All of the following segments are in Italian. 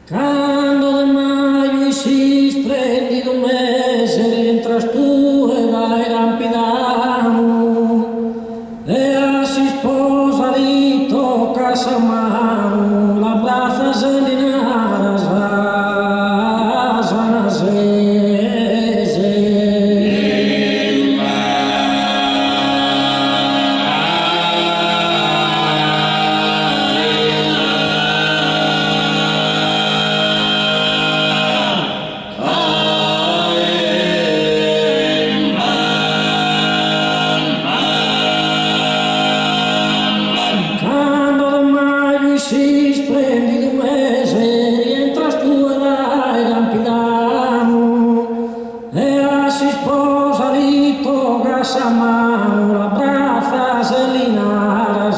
Quando de maio si splendido mese rientras tu e vai rampidamo e a si sposa di tocca sa mano l'abbraccia selinara sana sese. Quando de maio si splendido mese rientras tu e vai rampidamo e a si sposa di tocca sa mano l'abbraccia selinara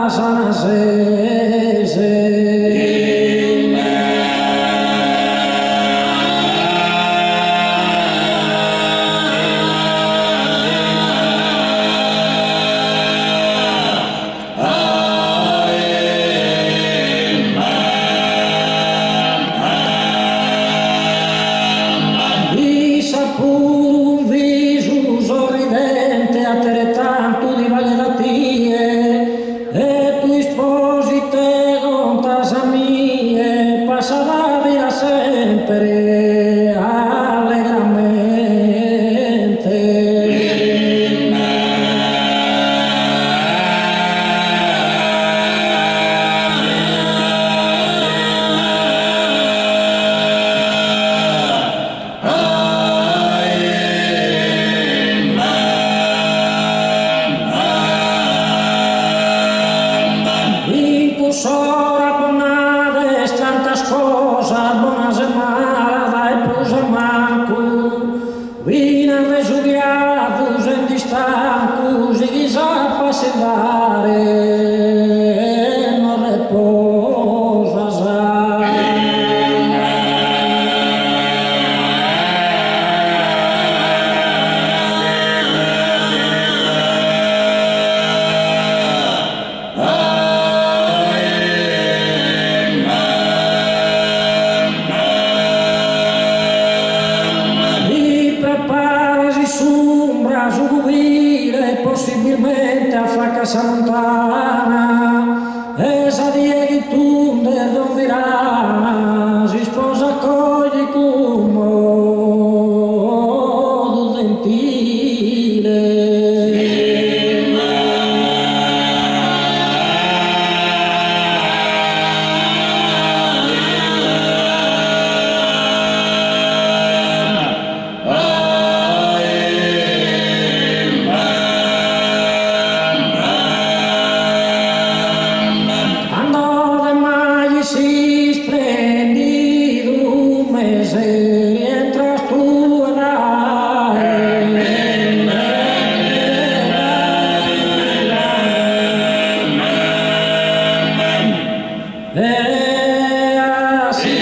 sana sese. Isa pur un viso sorridente a te tanto di vale da tie e tu sposi te con tasa mie passava via sempre allegramente. Sora bonades tantas cosas bonas e malas dai plus a manco vina resugiados en distancos e guisa pa sedare non reposas su un brazo cubire possibilmente a fa casa lontana esa dieghi tu de don virana si sposa cogli con modo gentile. Si splendido mese rientras tu e dai así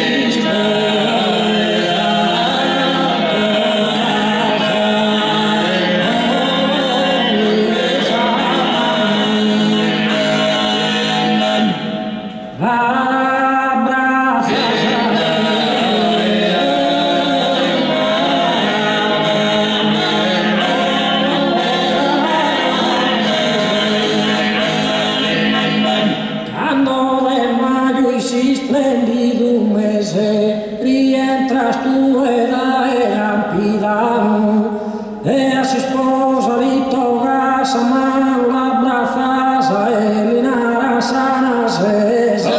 si splendido mese rientras tu e dai rampidamo e a si sposa di toga sa mano l'abbraccia e linara sana sese.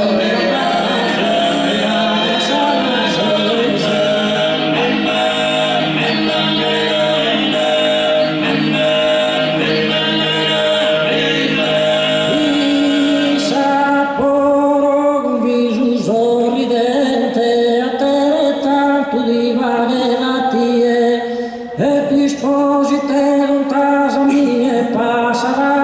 E tu sposi te con casa mia e passa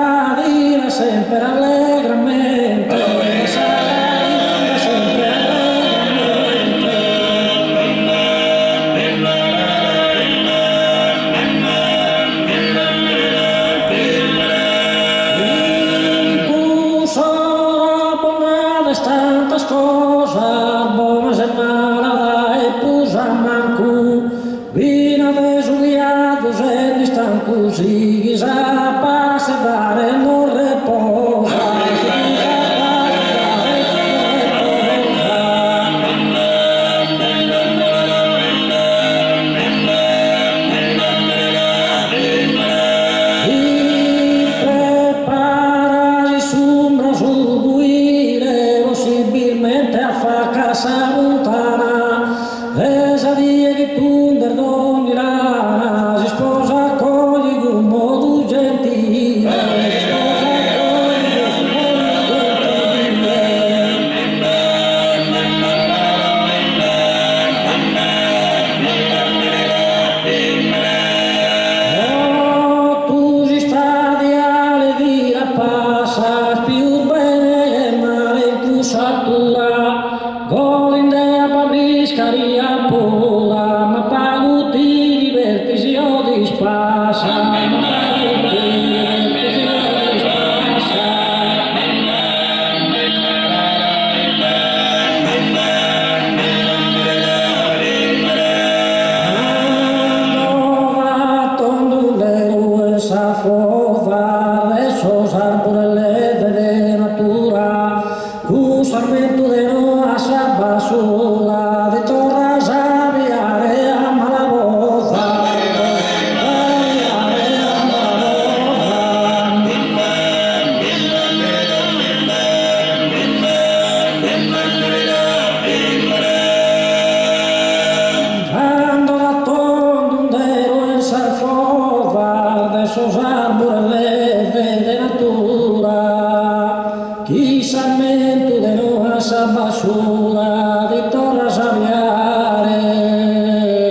aventura, chissà mento de nossa basura, di torna a sabiare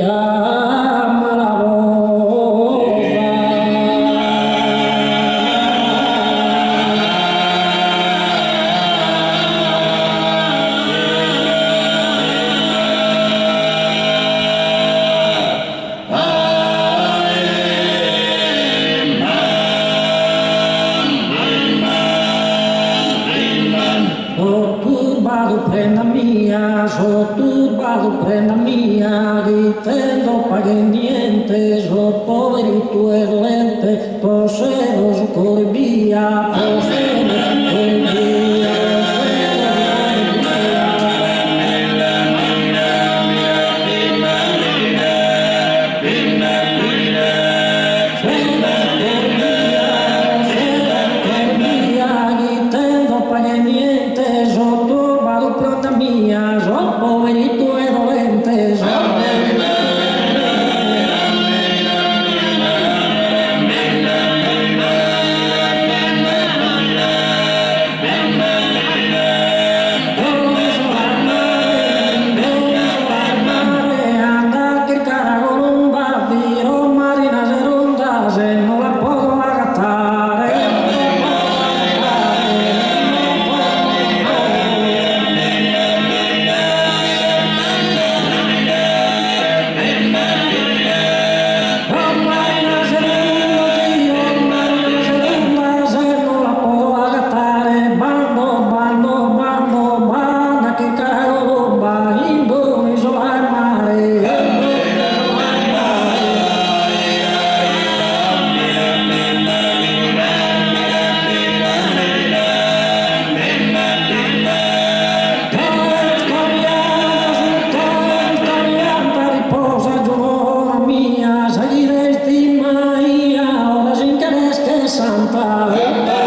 a Malavosa. Turbado prenda mia, dicendo pague niente, so poverito e dolente, posedo su cuore via, posedo su cuore via, poverito e dolente, anda che caragolumba, viro marina seronda, se non la posso agattare. Santa